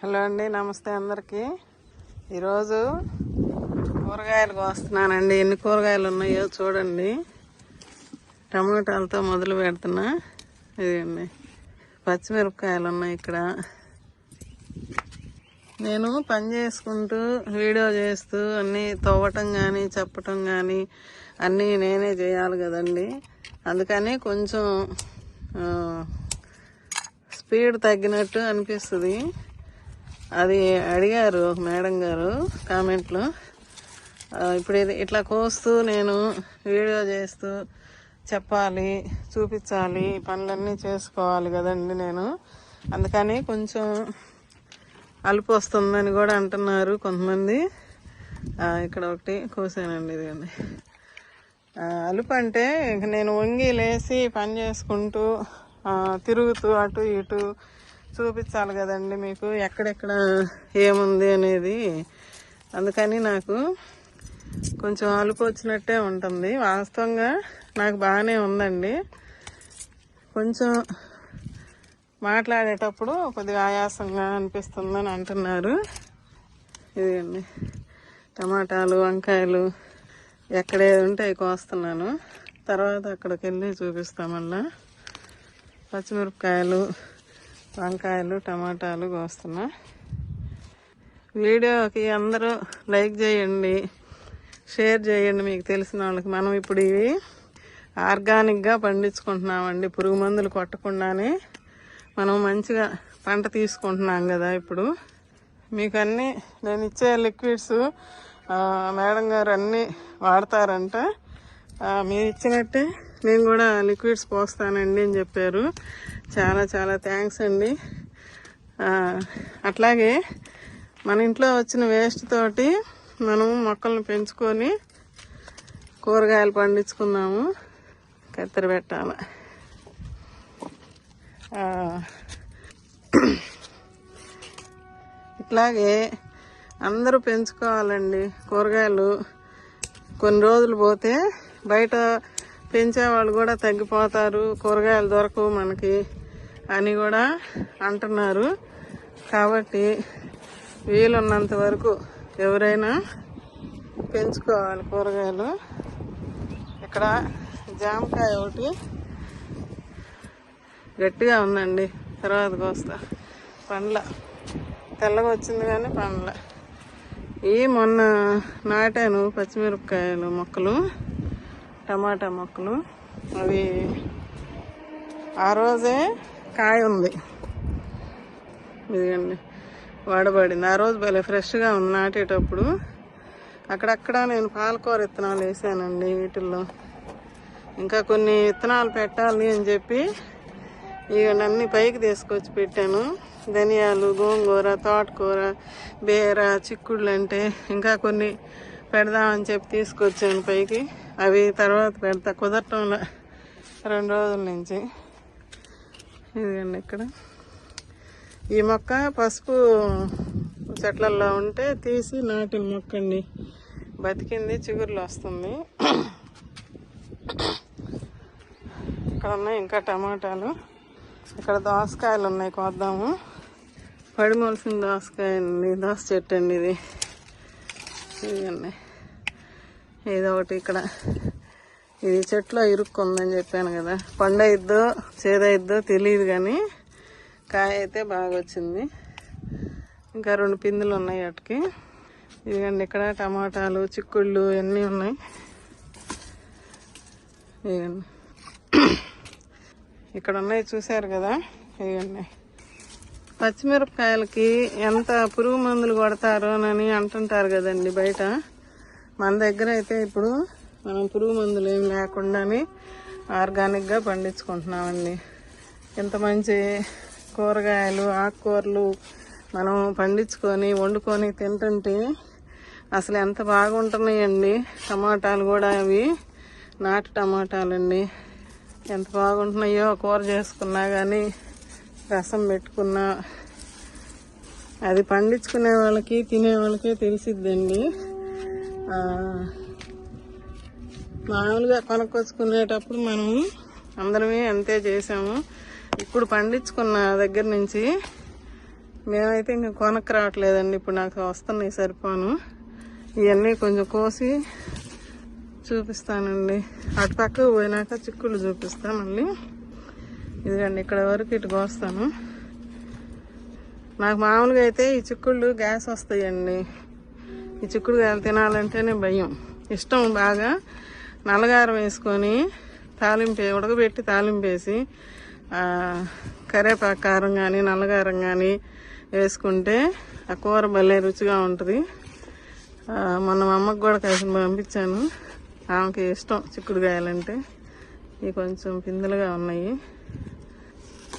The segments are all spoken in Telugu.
హలో అండి, నమస్తే అందరికీ. ఈరోజు కూరగాయలు కోస్తున్నానండి. ఎన్ని కూరగాయలు ఉన్నాయో చూడండి. టమాటాలతో మొదలు పెడుతున్నా. ఇదిగండి, పచ్చిమిరపకాయలు ఉన్నాయి ఇక్కడ. నేను పని చేసుకుంటూ వీడియో చేస్తూ అన్నీ తవ్వటం కానీ చెప్పటం కానీ అన్నీ నేనే చేయాలి కదండి. అందుకని కొంచెం స్పీడ్ తగ్గినట్టు అనిపిస్తుంది. అది అడిగారు మేడం గారు కామెంట్లో. ఇప్పుడు ఇట్లా కోస్తూ నేను వీడియో చేస్తూ చెప్పాలి, చూపించాలి, పనులన్నీ చేసుకోవాలి కదండి నేను. అందుకని కొంచెం అలుపు వస్తుందని కూడా అంటున్నారు కొంతమంది. ఇక్కడ ఒకటి కోసానండి. ఇదిగండి, అలుపు అంటే ఇంక నేను వంగి లేసి పని చేసుకుంటూ తిరుగుతూ అటు ఇటు చూపించాలి కదండి మీకు ఎక్కడెక్కడ ఏముంది అనేది. అందుకని నాకు కొంచెం అలుపు వచ్చినట్టే ఉంటుంది. వాస్తవంగా నాకు బాగానే ఉందండి. కొంచెం మాట్లాడేటప్పుడు కొద్దిగా ఆయాసంగా అనిపిస్తుందని అంటున్నారు. ఇదిగండి, టమాటాలు, వంకాయలు ఎక్కడేది ఉంటే అవి కోస్తున్నాను. తర్వాత అక్కడికి వెళ్ళి చూపిస్తాం. మళ్ళా పచ్చిమిరపకాయలు, వంకాయలు, టమాటాలు కోస్తున్నా. వీడియోకి అందరూ లైక్ చేయండి, షేర్ చేయండి మీకు తెలిసిన వాళ్ళకి. మనం ఇప్పుడు ఇవి ఆర్గానిక్గా పండించుకుంటున్నామండి. పురుగు మందులు కొట్టకుండానే మనం మంచిగా పంట తీసుకుంటున్నాం కదా. ఇప్పుడు మీకు అన్నీ నేను ఇచ్చే లిక్విడ్స్ మేడం గారు అన్నీ వాడతారంట. మీరు ఇచ్చినట్టే నేను కూడా లిక్విడ్స్ పోస్తానండి అని చెప్పారు. చాలా చాలా థ్యాంక్స్ అండి. అట్లాగే మన ఇంట్లో వచ్చిన వేస్ట్ తోటి మనం మొక్కలను పెంచుకొని కూరగాయలు పండించుకుందాము. కత్తెర పెట్టాలి. ఇట్లాగే అందరూ పెంచుకోవాలండి కూరగాయలు. కొన్ని రోజులు పోతే బయట పెంచేవాళ్ళు కూడా తగ్గిపోతారు, కూరగాయలు దొరకవు మనకి అని కూడా అంటున్నారు. కాబట్టి వీలున్నంత వరకు ఎవరైనా పెంచుకోవాలి కూరగాయలు. ఇక్కడ జామకాయ ఒకటి గట్టిగా ఉందండి, తర్వాత కోస్తా. పండ్ల తెల్లగా వచ్చింది కానీ పండ్ల. ఈ మొన్న నాటాను పచ్చిమిరపకాయలు మొక్కలు, టమాటా మొక్కలు. అవి ఆ రోజే కాయ ఉంది. ఇదిగండి, వాడబడింది. ఆ రోజు భలే ఫ్రెష్గా ఉంది నాటేటప్పుడు. అక్కడక్కడ నేను పాలకూర విత్తనాలు వేసానండి వీటిల్లో. ఇంకా కొన్ని విత్తనాలు పెట్టాలి అని చెప్పి ఇక అన్ని పైకి తీసుకొచ్చి పెట్టాను. ధనియాలు, గోంగూర, తోటకూర, బీర, చిక్కుళ్ళు అంటే ఇంకా కొన్ని పెడదామని చెప్పి తీసుకొచ్చాను పైకి. అవి తర్వాత పెడతా, కుదరటంలో 2 రోజుల నుంచి. ఇదిగండి, ఇక్కడ ఈ మొక్క పసుపు చెట్లల్లో ఉంటే తీసి నాటిన మొక్క అండి. బతికింది, చిగుర్లు వస్తుంది. ఇక్కడ ఉన్నాయి ఇంకా టమాటాలు. ఇక్కడ దోసకాయలు ఉన్నాయి, కోద్దాము. పడిమోల్సిన దోసకాయ అండి, దోస చెట్టు అండి ఇది. ఇదిగండి, ఏదో ఒకటి ఇక్కడ ఇది చెట్లో ఇరుక్కుందని చెప్పాను కదా. పండయిద్దో చేదయిద్దో తెలియదు కానీ కాయ అయితే బాగా వచ్చింది. ఇంకా 2 పిందులు ఉన్నాయి వాటికి. ఇదిగండి, ఇక్కడ టమాటాలు, చిక్కుళ్ళు అన్నీ ఉన్నాయి. ఇదిగండి, ఇక్కడ ఉన్నాయి చూశారు కదా. ఇదిగండి, పచ్చిమిరపకాయలకి ఎంత పురుగు మందులు కొడతారోనని అంటుంటారు కదండి బయట. మన దగ్గర అయితే ఇప్పుడు మనం పురుగు మందులు ఏం లేకుండానే ఆర్గానిక్గా పండించుకుంటున్నామండి. ఇంత మంచి కూరగాయలు, ఆకుకూరలు మనం పండించుకొని వండుకొని తింటుంటే అసలు ఎంత బాగుంటున్నాయండి. టమాటాలు కూడా అవి నాటు టమాటాలండి. ఎంత బాగుంటున్నాయో. కూర చేసుకున్నా కానీ, రసం పెట్టుకున్నా, అది పండించుకునే వాళ్ళకి తినే వాళ్ళకే తెలిసిద్దండి. మామూలుగా కొనుక్కొచ్చుకునేటప్పుడు మనం అందరమే అంతే చేసాము. ఇప్పుడు పండించుకున్న దగ్గర నుంచి మేమైతే ఇంక కొనక్కు రావట్లేదండి. ఇప్పుడు నాకు వస్తున్నాయి సరిపోను. ఇవన్నీ కొంచెం కోసి చూపిస్తానండి. అటు పక్కకు పోయినాక చిక్కుళ్ళు చూపిస్తాను మళ్ళీ. ఇదిగండి ఇక్కడ వరకు ఇటు కోస్తాను. నాకు మామూలుగా అయితే ఈ చిక్కుళ్ళు గ్యాస్ వస్తాయండి. ఈ చిక్కుడుకాయలు తినాలంటేనే భయం. ఇష్టం బాగా. నల్లగారం వేసుకొని ఉడకబెట్టి తాలింపేసి కరేపాకు కారం కానీ నల్లగారం కానీ వేసుకుంటే ఆ కూర భలే రుచిగా ఉంటుంది. మొన్న మా అమ్మకు కూడా కలిసి పంపించాను. ఆమెకి ఇష్టం చిక్కుడుకాయలంటే. ఇవి కొంచెం పిందులుగా ఉన్నాయి.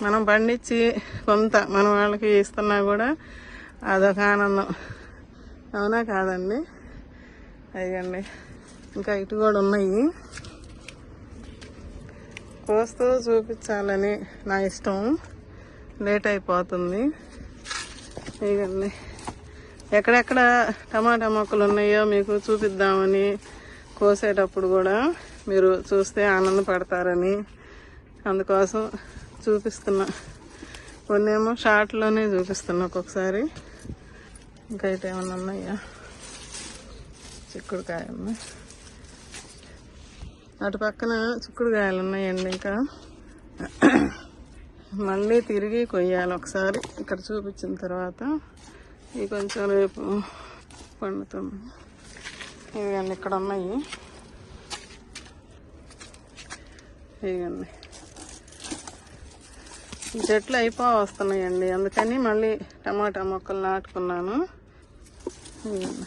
మనం పండించి కొంత మన వాళ్ళకి ఇస్తున్నా కూడా అదొక ఆనందం. అవునా కాదండి? అయ్యండి ఇంకా ఇటు కూడా ఉన్నాయి. కోస్తూ చూపించాలని నా ఇష్టం. లేట్ అయిపోతుంది. ఇదండి ఎక్కడెక్కడ టమాటా మొక్కలు ఉన్నాయో మీకు చూపిద్దామని కోసేటప్పుడు కూడా మీరు చూస్తే ఆనందపడతారని అందుకోసం చూపిస్తున్నా. కొన్నేమో షార్ట్లోనే చూపిస్తున్నా ఒక్కొక్కసారి. ఇంకా ఇటు ఏమన్నా ఉన్నాయా? చిక్కుడుకాయలు అటు పక్కన చిక్కుడుకాయలు ఉన్నాయండి. ఇంకా మళ్ళీ తిరిగి కొయ్యాలి ఒకసారి ఇక్కడ చూపించిన తర్వాత. ఇవి కొంచెం రేపు పండుతుంది. ఇదిగండి ఇక్కడ ఉన్నాయి. ఇదిగండి ఈ చెట్లు వస్తున్నాయండి. అందుకని మళ్ళీ టమాటా మొక్కలు నాటుకున్నాను. ఇదిగండి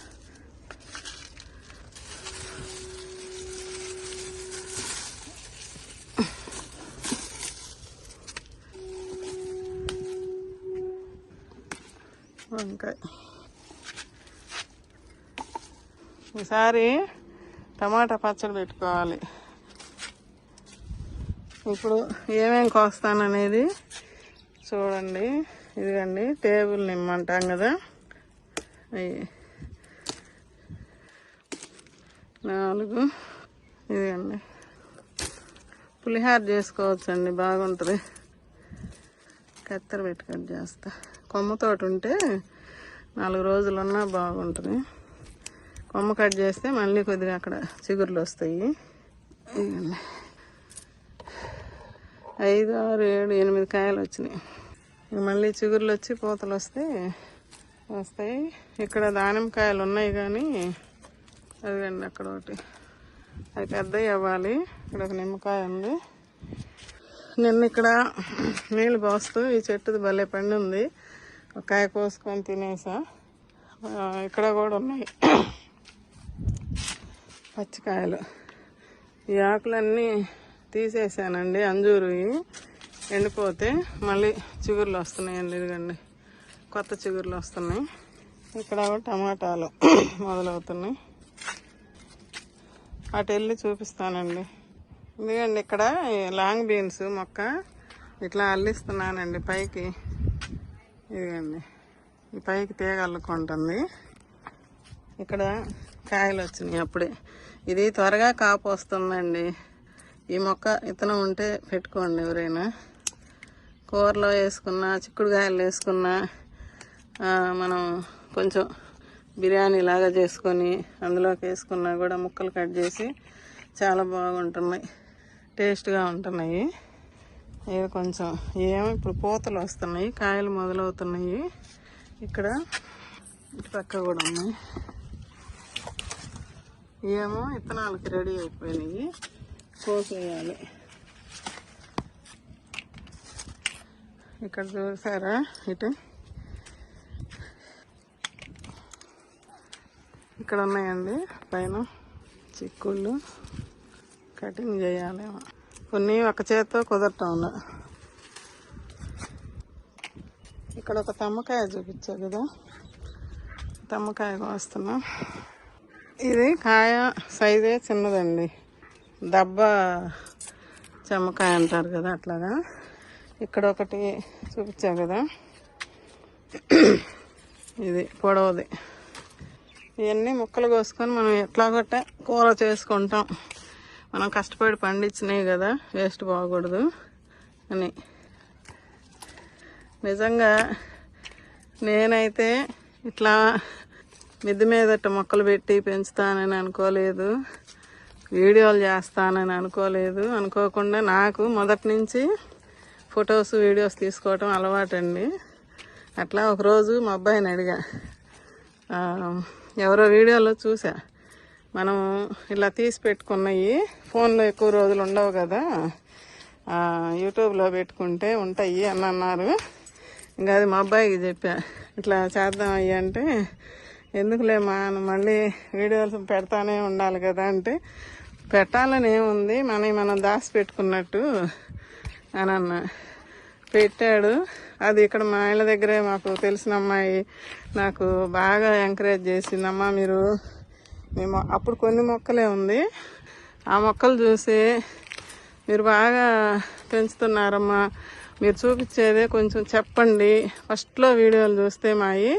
వంకాయ. ఈసారి టమాటా పచ్చడి పెట్టుకోవాలి. ఇప్పుడు ఏమేమి కోస్తాననేది చూడండి. ఇదిగండి టేబుల్ నిమ్మంటాం కదా, అవి 4. ఇదిగండి పులిహార చేసుకోవచ్చండి, బాగుంటుంది. కత్తెర పెట్టి కట్ చేస్తా. కొమ్మతోటి ఉంటే 4 రోజులున్నా బాగుంటుంది. కొమ్మ కట్ చేస్తే మళ్ళీ కొద్దిగా అక్కడ చిగుర్లు వస్తాయి. 5, 6, 7, 8 కాయలు వచ్చినాయి. మళ్ళీ చిగుర్లు వచ్చి పూతలు వస్తాయి. ఇక్కడ దానిమ్మకాయలు ఉన్నాయి కానీ అదిగండి అక్కడ ఒకటి, అది పెద్దవి అవ్వాలి. ఇక్కడ ఒక నిమ్మకాయ ఉంది. నిన్న ఇక్కడ నీళ్ళు పోస్తూ ఈ చెట్టుది భలే పండి ఉంది. ఒక కాయ కోసుకొని తినేసా. ఇక్కడ కూడా ఉన్నాయి పచ్చికాయలు. ఈ ఆకులన్నీ తీసేసానండి, అంజూరు ఎండిపోతే మళ్ళీ చిగుర్లు వస్తున్నాయండి. ఇదిగండి కొత్త చిగుర్లు వస్తున్నాయి. ఇక్కడ టమాటాలు మొదలవుతున్నాయి. అటు వెళ్ళి చూపిస్తానండి. ఇదిగండి ఇక్కడ లాంగ్ బీన్స్ మొక్క ఇట్లా అల్లిస్తున్నానండి పైకి. ఇదిగండి ఈ పైకి తీగ అల్లుకుంటుంది. ఇక్కడ కాయలు వచ్చినాయి అప్పుడే. ఇది త్వరగా కాపు వస్తుందండి. ఈ మొక్క విత్తనం ఉంటే పెట్టుకోండి ఎవరైనా. కూరలో వేసుకున్నా, చిక్కుడుకాయలు వేసుకున్నా, మనం కొంచెం బిర్యానీ లాగా చేసుకొని అందులోకి వేసుకున్నా కూడా ముక్కలు కట్ చేసి చాలా బాగుంటున్నాయి, టేస్ట్గా ఉంటున్నాయి. ఇవి కొంచెం ఇప్పుడు పూతలు వస్తున్నాయి, కాయలు మొదలవుతున్నాయి. ఇక్కడ ఇటు పక్క కూడా ఉన్నాయి. ఏమో విత్తనాలకి రెడీ అయిపోయినాయి, కోసేయాలి. ఇక్కడ చూసారా ఇటు ఇక్కడ ఉన్నాయండి పైన చిక్కుళ్ళు. కటింగ్ చేయాలేమో, కొన్ని ఒక చేత్తో కుదరటం ఉందా. ఇక్కడ ఒక తమ్మకాయ చూపించా కదా, తమ్మకాయ కోస్తున్నా. ఇది కాయ సైజే చిన్నదండి, దబ్బ చెమ్మకాయ అంటారు కదా అట్లాగా. ఇక్కడ ఒకటి చూపించా కదా, ఇది పొడవది. ఇవన్నీ ముక్కలు కోసుకొని మనం ఎట్లా కొట్ట కూర చేసుకుంటాం. మనం కష్టపడి పండించినాయి కదా, వేస్ట్ పోకూడదు అని. నిజంగా నేనైతే ఇట్లా మిద్దె మీదట మొక్కలు పెట్టి పెంచుతానని అనుకోలేదు, వీడియోలు చేస్తానని అనుకోలేదు. అనుకోకుండా నాకు మొదటి నుంచి ఫొటోస్ వీడియోస్ తీసుకోవటం అలవాటండి. అట్లా ఒకరోజు మా అబ్బాయిని అడిగా, ఎవరో వీడియోలో చూసా, మనం ఇలా తీసి పెట్టుకున్నవి ఫోన్లో ఎక్కువ రోజులు ఉండవు కదా, యూట్యూబ్లో పెట్టుకుంటే ఉంటాయి అని అన్నారు. ఇంకా అది మా అబ్బాయికి చెప్పా, ఇట్లా చేద్దాం అయ్యి అంటే, ఎందుకులే మళ్ళీ వీడియోస్ పెడతానే ఉండాలి కదా అంటే, పెట్టాలని ఏముంది, మనం దాచి పెట్టుకున్నట్టు అని అన్నా. పెట్టాడు. అది ఇక్కడ మా ఇళ్ళ దగ్గరే మాకు తెలిసిన అమ్మాయి నాకు బాగా ఎంకరేజ్ చేసిందమ్మా, మేము అప్పుడు కొన్ని మొక్కలే ఉంది, ఆ మొక్కలు చూసి మీరు బాగా పెంచుతున్నారమ్మా, మీరు చూపించేదే కొంచెం చెప్పండి, ఫస్ట్లో వీడియోలు చూస్తే మాయి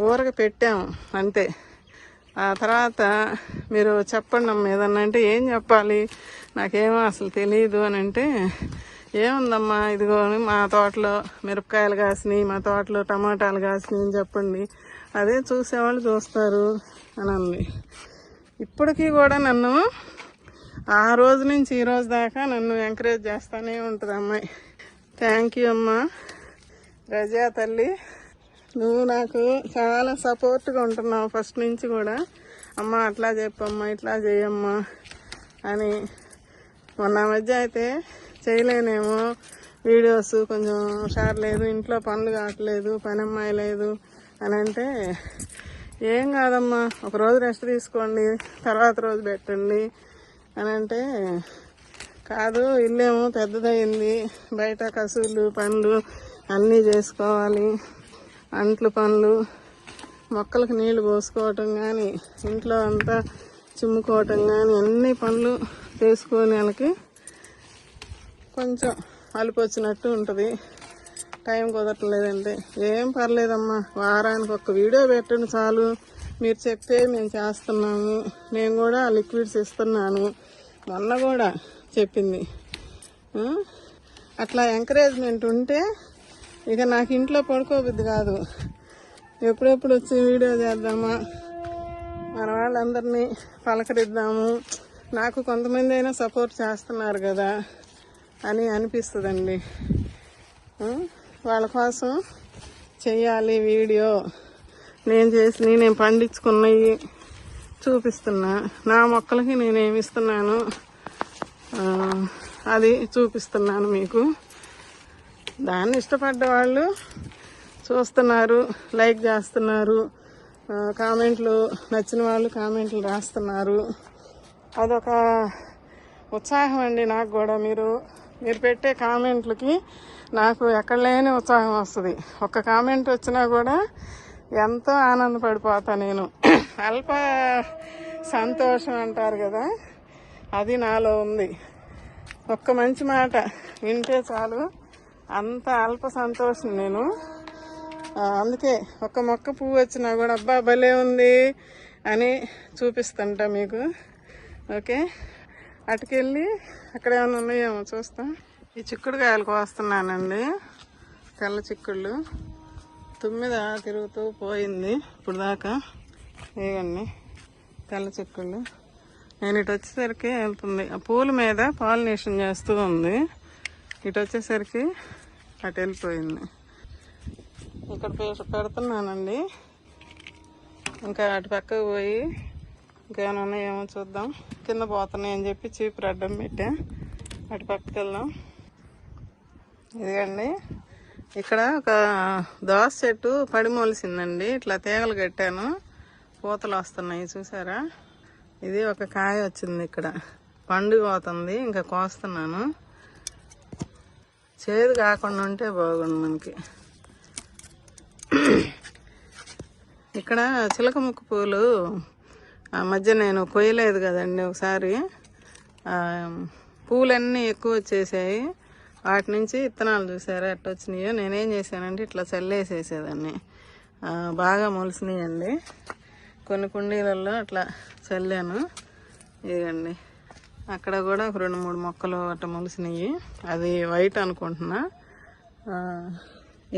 ఊరక పెట్టాము అంతే, ఆ తర్వాత మీరు చెప్పండి అమ్మ ఏదన్నా అంటే, ఏం చెప్పాలి నాకేమో అసలు తెలియదు అని అంటే, ఏముందమ్మా ఇదిగో మా తోటలో మిరపకాయలు కాసినాయి, మా తోటలో టమాటాలు కాసినాయి అని చెప్పండి, అదే చూసేవాళ్ళు చూస్తారు అని అంది. ఇప్పటికీ కూడా నన్ను ఆ రోజు నుంచి ఈ రోజు దాకా నన్ను ఎంకరేజ్ చేస్తూనే ఉంటుంది అమ్మాయి. థ్యాంక్ యూ అమ్మా రజా తల్లి, నువ్వు నాకు చాలా సపోర్ట్గా ఉంటున్నావు ఫస్ట్ నుంచి కూడా. అమ్మ అట్లా చెప్పమ్మా, ఇట్లా చేయమ్మా అని. మొన్న మధ్య అయితే చేయలేనేమో వీడియోస్, కొంచెం హుషారు లేదు, ఇంట్లో పనులు కావట్లేదు, పని అమ్మాయి లేదు అని అంటే, ఏం కాదమ్మా ఒకరోజు రెస్ట్ తీసుకోండి, తర్వాత రోజు పెట్టండి అని అంటే, కాదు ఇల్లేమో పెద్దదయింది, బయట కసులు పనులు అన్నీ చేసుకోవాలి, అంట్లు పనులు, మొక్కలకు నీళ్లు పోసుకోవటం కానీ, ఇంట్లో అంతా చిమ్ముకోవటం కానీ, అన్ని పనులు చేసుకునే వాళ్ళకి కొంచెం అలుపు వచ్చినట్టు ఉంటుంది, టైం కుదరట్లేదంటే. ఏం పర్లేదమ్మా, వారానికి ఒక వీడియో పెట్టండి చాలు, మీరు చెప్పే మేము చేస్తున్నాము, నేను కూడా లిక్విడ్స్ ఇస్తున్నాను, మొన్న కూడా చెప్పింది. అట్లా ఎంకరేజ్మెంట్ ఉంటే ఇక నాకు ఇంట్లో పడుకోబుద్ది కాదు, ఎప్పుడెప్పుడు వచ్చి వీడియో చేద్దామా, మన వాళ్ళందరినీ పలకరిద్దాము, నాకు కొంతమంది అయినా సపోర్ట్ చేస్తున్నారు కదా అని అనిపిస్తుందండి. వాళ్ళ కోసం చెయ్యాలి వీడియో, నేను పండించుకున్నవి చూపిస్తున్నా, నా మొక్కలకి నేనేమి ఇస్తున్నాను అది చూపిస్తున్నాను మీకు. దాన్ని ఇష్టపడ్డ వాళ్ళు చూస్తున్నారు, లైక్ చేస్తున్నారు, కామెంట్లు నచ్చిన వాళ్ళు కామెంట్లు రాస్తున్నారు, అదొక ఉత్సాహం అండి నాకు కూడా. మీరు పెట్టే కామెంట్లకి నాకు ఎక్కడ లేని ఉత్సాహం వస్తుంది. ఒక్క కామెంట్ వచ్చినా కూడా ఎంతో ఆనందపడిపోతా నేను. అల్ప సంతోషం అంటారు కదా, అది నాలో ఉంది. ఒక్క మంచి మాట వింటే చాలు, అంత అల్ప సంతోషం నేను. అందుకే ఒక్క మొక్క పువ్వు వచ్చినా కూడా అబ్బా భలే ఉంది అని చూపిస్తుంటా మీకు. ఓకే, అటుకెళ్ళి అక్కడ ఏమైనా ఉన్నాయేమో చూస్తాం. ఈ చిక్కుడుకాయలు కోస్తున్నానండి, తెల్ల చిక్కుళ్ళు. తుమ్మిద తిరుగుతూ పోయింది ఇప్పుడు దాకా. ఇవ్వండి తెల్ల చిక్కుళ్ళు. నేను ఇటు వచ్చేసరికి వెళ్తుంది, ఆ పూల మీద పాలినేషన్ చేస్తూ ఉంది, ఇటు వచ్చేసరికి అటు వెళ్ళిపోయింది. ఇక్కడ పెడుతున్నానండి, ఇంకా అటు పక్కకు పోయి ఇంకేమైనా ఉన్నాయేమో చూద్దాం. కింద పోతున్నాయి అని చెప్పి చీపురు అడ్డం పెట్టా, అటు పక్కకి వెళ్దాం. ఇదిగండి ఇక్కడ ఒక దోస చెట్టు పడి మొలిసిందండి, ఇట్లా తీగలు కట్టాను, పూతలు వస్తున్నాయి చూసారా. ఇది ఒక కాయ వచ్చింది, ఇక్కడ పండు పోతుంది, ఇంకా కోస్తున్నాను. చేదు కాకుండా ఉంటే బాగుండు మనకి. ఇక్కడ చిలక ముక్కు పూలు ఆ మధ్య నేను కొయ్యలేదు కదండి, ఒకసారి పూలన్నీ ఎక్కువ వచ్చేసాయి, వాటి నుంచి విత్తనాలు చూసారా ఎట్ట వచ్చినాయో. నేనేం చేశానంటే ఇట్లా చల్లేసేసేదాన్ని, బాగా మొలిసినాయండి. కొన్ని కుండీలలో అట్లా చల్లాను. ఇదిగండి అక్కడ కూడా ఒక 2-3 మొక్కలు అట్లా మొలిసినాయి, అది వైట్ అనుకుంటున్నా.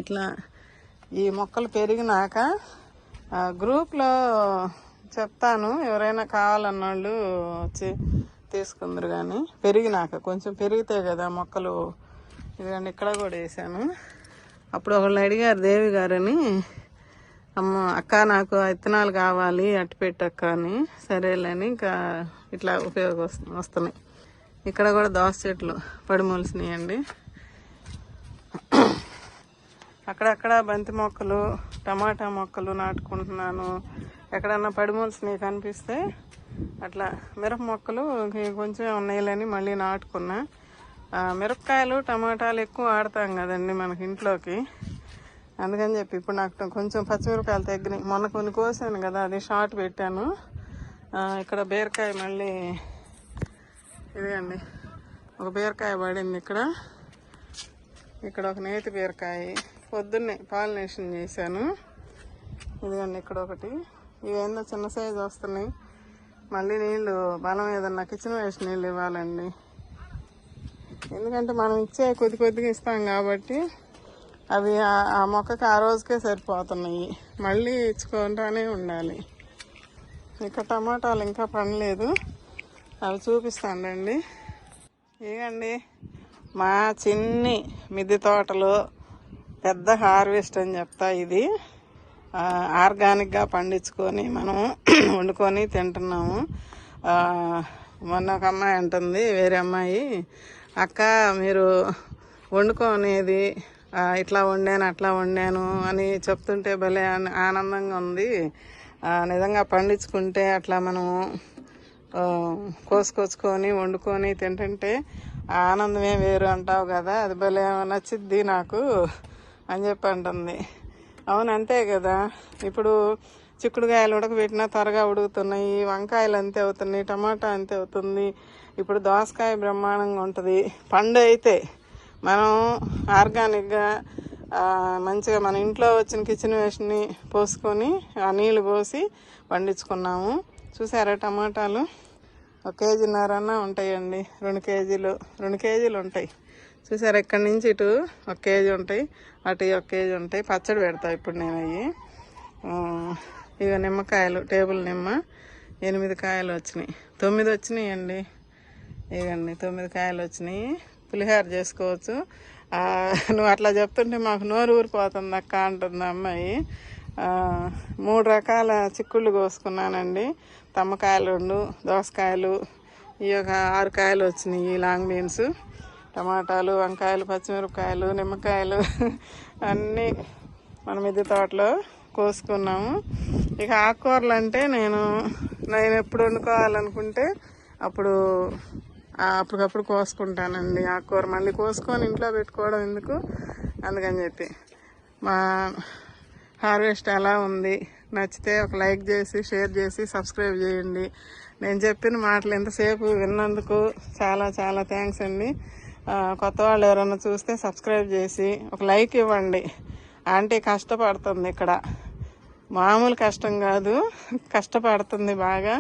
ఇట్లా ఈ మొక్కలు పెరిగినాక గ్రూప్లో చెప్తాను, ఎవరైనా కావాలన్న వాళ్ళు వచ్చి తీసుకుందరు. కానీ పెరిగినాక కొంచెం పెరిగితే కదా మొక్కలు. ఇదిగండి ఇక్కడ కూడా వేసాను. అప్పుడు ఒకళ్ళు అడిగారు దేవి గారని, అమ్మ అక్క నాకు విత్తనాలు కావాలి అట్టిపెట్టక్క అని. సరేలేని ఇంకా ఇట్లా వస్తున్నాయి. ఇక్కడ కూడా దోస చెట్లు పడిమొలిసినాయండి. అక్కడక్కడ బంతి మొక్కలు, టమాటా మొక్కలు నాటుకుంటున్నాను. ఎక్కడన్నా పడిమొలిసినవి కనిపిస్తే అట్లా మిరప మొక్కలు కొంచెం ఉన్నాయిలని మళ్ళీ నాటుకున్నా. మిరపకాయలు టమాటాలు ఎక్కువ వాడతాం కదండి మనకి ఇంట్లోకి, అందుకని చెప్పి ఇప్పుడు నాకు కొంచెం పచ్చిమిరపకాయలు తగ్గినాయి. మొన్న కొన్ని కోసాను కదా, అది షార్ట్ పెట్టాను. ఇక్కడ బీరకాయ మళ్ళీ ఇదండి, ఒక బీరకాయ పడింది ఇక్కడ ఒక నేతి బీరకాయ పొద్దున్నే పాలినేషన్ చేశాను. ఇదిగండి ఇక్కడ ఒకటి. ఇవేందో చిన్న సైజు వస్తున్నాయి. మళ్ళీ నీళ్ళు బలం ఏదన్నా కిచెన్ వేస్ట్ నీళ్ళు ఇవ్వాలండి. ఎందుకంటే మనం ఇచ్చే కొద్ది కొద్దిగా ఇస్తాం కాబట్టి అవి ఆ మొక్కకి ఆ రోజుకే సరిపోతున్నాయి. మళ్ళీ ఇచ్చుకుంటానే ఉండాలి. ఇక్కడ టమాటాలు ఇంకా పండలేదు, అవి చూపిస్తానండి. ఇదండి మా చిన్ని మిద్దె తోటలో పెద్ద హార్వెస్ట్ అని చెప్తా. ఇది ఆర్గానిక్గా పండించుకొని మనం వండుకొని తింటున్నాము. మొన్న ఒక అమ్మాయి అంటుంది, వేరే అమ్మాయి, అక్క మీరు వండుకునేది ఇట్లా వండాను అట్లా వండాను అని చెప్తుంటే భలే ఆనందంగా ఉంది. నిజంగా పండించుకుంటే అట్లా మనం కోసుకొచ్చుకొని వండుకొని తింటుంటే ఆనందమే వేరు అంటావు కదా, అది భలే నచ్చిద్ది నాకు అని చెప్పి అంటుంది. అవును అంతే కదా. ఇప్పుడు చిక్కుడుకాయలు ఉడకబెట్టినా త్వరగా ఉడుకుతున్నాయి, వంకాయలు అంతే అవుతున్నాయి, టమాటా అంతే అవుతుంది. ఇప్పుడు దోసకాయ బ్రహ్మాండంగా ఉంటుంది. పండు అయితే మనం ఆర్గానిక్గా మంచిగా మన ఇంట్లో వచ్చిన కిచెన్ వేస్ట్ని పోసుకొని ఆ నీళ్ళు పోసి పండించుకున్నాము. చూసారా టమాటాలు 1 కేజీన్నరన్నా ఉంటాయండి. 2 కేజీలు ఉంటాయి. చూసారా ఇక్కడి నుంచి ఇటు 1 కేజీ ఉంటాయి, అటు 1 కేజీ ఉంటాయి. పచ్చడి పెడతా ఇప్పుడు నేను అవి. ఇక నిమ్మకాయలు, టేబుల్ నిమ్మ 8 కాయలు వచ్చినాయి, 9 వచ్చినాయి. ఇవ్వండి 9 కాయలు వచ్చినాయి. పులిహోర చేసుకోవచ్చు. నువ్వు అట్లా చెప్తుంటే మాకు నోరు ఊరిపోతుంది అక్క అంటుంది అమ్మాయి. 3 రకాల చిక్కుళ్ళు కోసుకున్నానండి. తమ్మకాయలు 2, దోసకాయలు, ఈ ఒక 6 కాయలు వచ్చినాయి. లాంగ్ బీన్స్, టమాటాలు, వంకాయలు, పచ్చిమిరపకాయలు, నిమ్మకాయలు అన్నీ మన మిద్దె తోటలో కోసుకున్నాము. ఇక ఆకుకూరలు అంటే నేను ఎప్పుడు వండుకోవాలనుకుంటే అప్పటికప్పుడు కోసుకుంటానండి. ఆకుకూర మళ్ళీ కోసుకొని ఇంట్లో పెట్టుకోవడం ఎందుకు, అందుకని చెప్పి. మా హార్వెస్ట్ ఎలా ఉంది, నచ్చితే ఒక లైక్ చేసి, షేర్ చేసి, సబ్స్క్రైబ్ చేయండి. నేను చెప్పిన మాటలు ఎంతసేపు విన్నందుకు చాలా చాలా థ్యాంక్స్ అండి. కొత్త వాళ్ళు ఎవరైనా చూస్తే సబ్స్క్రైబ్ చేసి ఒక లైక్ ఇవ్వండి. ఆంటీ కష్టపడుతుంది ఇక్కడ, మామూలు కష్టం కాదు, కష్టపడుతుంది బాగా.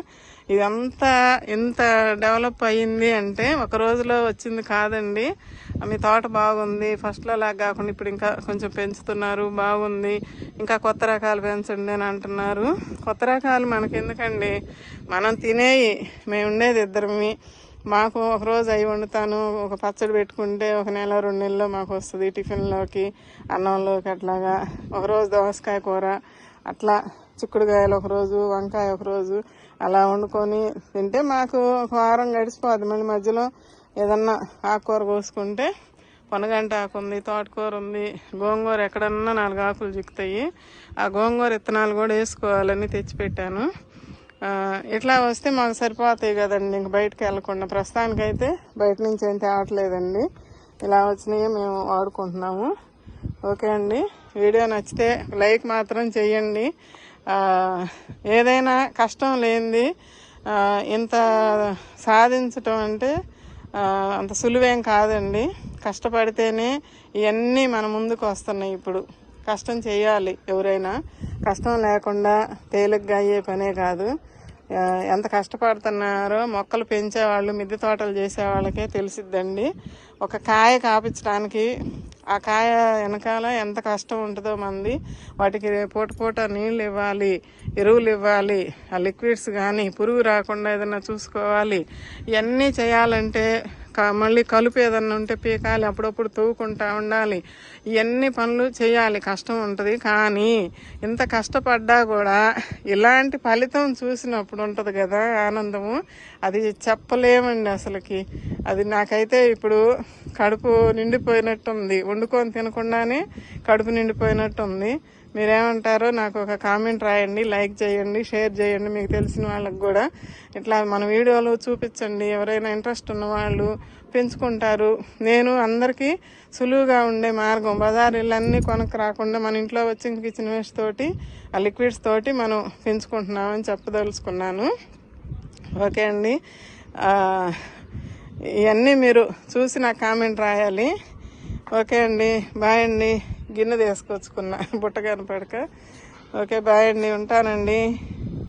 ఇదంతా ఎంత డెవలప్ అయ్యింది అంటే ఒక రోజులో వచ్చింది కాదండి. మీ తోట బాగుంది, ఫస్ట్లో లాగా కాకుండా ఇప్పుడు ఇంకా కొంచెం పెంచుతున్నారు, బాగుంది. ఇంకా కొత్త రకాలు పెంచండి అని అంటున్నారు. కొత్త రకాలు మనకెందుకండి, మనం తినేయి, మేము ఉండేది 2 మాకు ఒకరోజు అవి వండుతాను, ఒక పచ్చడి పెట్టుకుంటే 1 నెల 2 నెలల్లో మాకు వస్తుంది టిఫిన్లోకి, అన్నంలోకి. అట్లాగా ఒకరోజు దోసకాయ కూర, అట్లా చిక్కుడుకాయలు ఒకరోజు, వంకాయ ఒకరోజు అలా వండుకొని తింటే మాకు 1 వారం గడిచిపోద్ది. మళ్ళీ మధ్యలో ఏదన్నా ఆకుకూర కోసుకుంటే పొనగంట ఆకు ఉంది, తోటకూర ఉంది, గోంగూర ఎక్కడన్నా 4 ఆకులు చిక్కుతాయి. ఆ గోంగూర విత్తనాలు కూడా వేసుకోవాలని తెచ్చిపెట్టాను. ఇట్లా వస్తే మాకు సరిపోతాయి కదండి, ఇంక బయటకు వెళ్ళకుండా. ప్రస్తుతానికైతే బయట నుంచి ఏం తేవట్లేదండి, ఇలా వచ్చినాయి మేము వాడుకుంటున్నాము. ఓకే అండి, వీడియో నచ్చితే లైక్ మాత్రం చెయ్యండి. ఏదైనా కష్టం లేనిది ఇంత సాధించటం అంటే అంత సులువేం కాదండి. కష్టపడితేనే ఇవన్నీ మన ముందుకు వస్తున్నాయి. ఇప్పుడు కష్టం చేయాలి ఎవరైనా, కష్టం లేకుండా తేలిగ్గా అయ్యే పనే కాదు. ఎంత కష్టపడుతున్నారో మొక్కలు పెంచేవాళ్ళు, మిద్దె తోటలు చేసే వాళ్ళకే తెలిసిద్దండి. ఒక కాయ కాపించడానికి ఆ కాయ వెనకాల ఎంత కష్టం ఉంటుందో మంది. వాటికి పూట నీళ్ళు ఇవ్వాలి, ఎరువులు ఇవ్వాలి, ఆ లిక్విడ్స్ కానీ పురుగు రాకుండా ఏదైనా చూసుకోవాలి. ఇవన్నీ చేయాలంటే మళ్ళీ కలుపు ఏదన్నా ఉంటే పీకాలి, అప్పుడప్పుడు తవ్వుకుంటా ఉండాలి. ఇవన్నీ పనులు చేయాలి, కష్టం ఉంటుంది. కానీ ఇంత కష్టపడ్డా కూడా ఇలాంటి ఫలితం చూసినప్పుడు ఉంటుంది కదా ఆనందము, అది చెప్పలేమండి అసలుకి. అది నాకైతే ఇప్పుడు కడుపు నిండిపోయినట్టుంది, వండుకొని తినకుండానే కడుపు నిండిపోయినట్టుంది. మీరేమంటారో నాకు ఒక కామెంట్ రాయండి, లైక్ చేయండి, షేర్ చేయండి మీకు తెలిసిన వాళ్ళకి కూడా. ఇట్లా మన వీడియోలు చూపించండి, ఎవరైనా ఇంట్రెస్ట్ ఉన్న వాళ్ళు పెంచుకుంటారు. నేను అందరికీ సులువుగా ఉండే మార్గం, బజారీలన్నీ కొనకు రాకుండా మన ఇంట్లో వచ్చి కిచెన్ వేస్ట్ తోటి ఆ లిక్విడ్స్ తోటి మనం పెంచుకుంటున్నామని చెప్పదలుచుకున్నాను. ఓకే అండి, ఇవన్నీ మీరు చూసి నాకు కామెంట్ రాయాలి. ఓకే అండి, బాయ్ అండి. గిన్నె తీసుకొచ్చుకున్నా బుట్ట కనపడక. ఓకే బాయ్ అండి, ఉంటానండి.